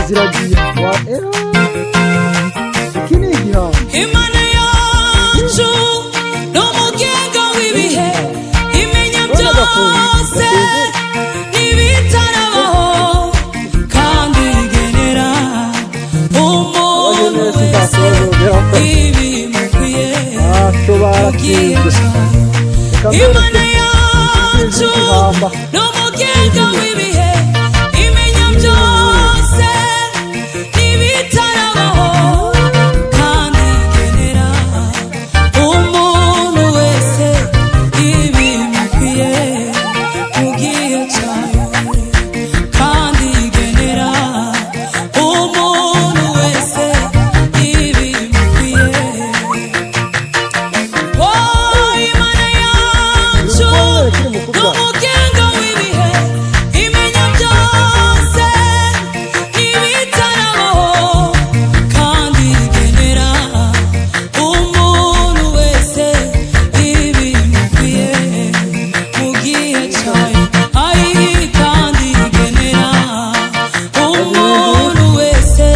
ziragiye iki ni igihano. Imana yacu ni umugenga w'ibihe, imenya byose n'ibitarabaho, kandi igenera umuntu wese ibimukwiye mu gihe cyayo. Imana yacu ni umugenga w'ibihe, imenya byose n'ibitarabaho, kandi igenera umuntu wese ibimukwiye mu gihe cyayo, kandi igenera umuntu wese ibimukwiye. Oh, Imana yacu ni umugenga w'ibihe, imenya byose n'ibitarabaho, kandi igenera umuntu wese ibimukwiye mu gihe cyayo. Kandi igenera umuntu wese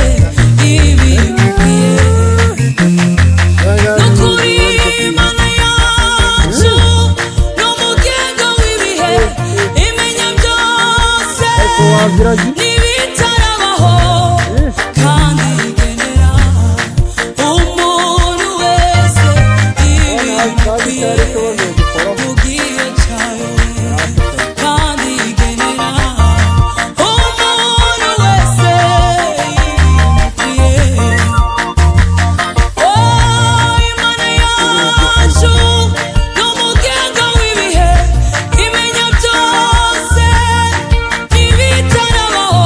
ibimukwiye. Nukuri Imana yacu ni umugenga w'ibihe, imenya byose n'ibitarabaho, kandi igenera umuntu wese ibimukwiye mu gihe cyayo, kandi igenera umuntu wese ibimukwiye. Oh, Imana yacu ni umugenga w'ibihe, imenya byose n'ibitarabaho,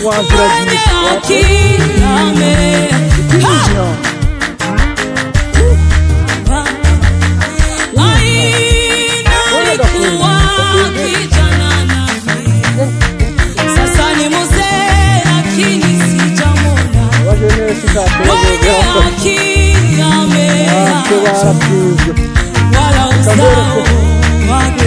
mwenye haki nalikuwa kijana nami, sasa ni mzee lakini sijamwona. Mwenye haki ameacha, wala uzao wake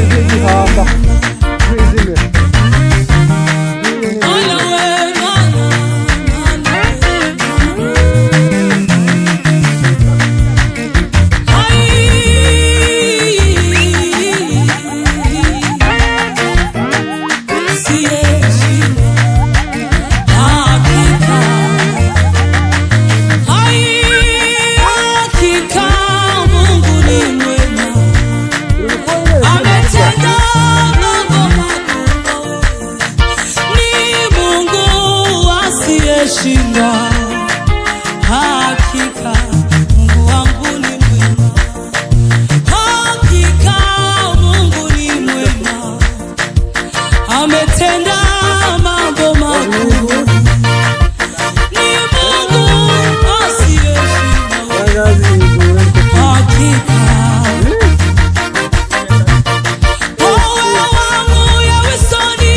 shinda. Hakika Mungu wangu ni mwema, hakika Mungu ni mwema, ametenda mambo makuu. Ni Mungu asiyeshinda. Hakika wewe wangu ya wisoni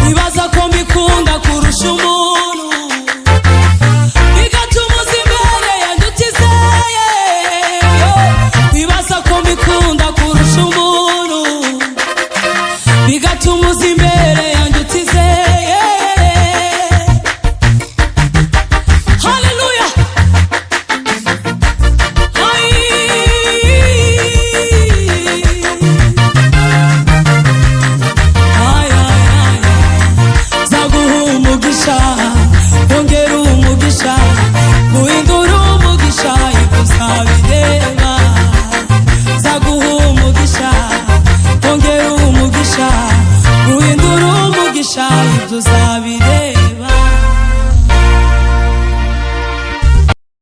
wibaza ko mbikunda kurusha umuntu, bigatuma uza imbere yandutizeye. Wibaza ko mbikunda kurusha umuntu, bigatuma uza imbere yandutizeye. Haleluya. Ongera umugisha, guhindura umugisha, ibyo uzabireba. Zaguha umugisha, ongera umugisha, guhindura umugisha, ibyo uzabireba.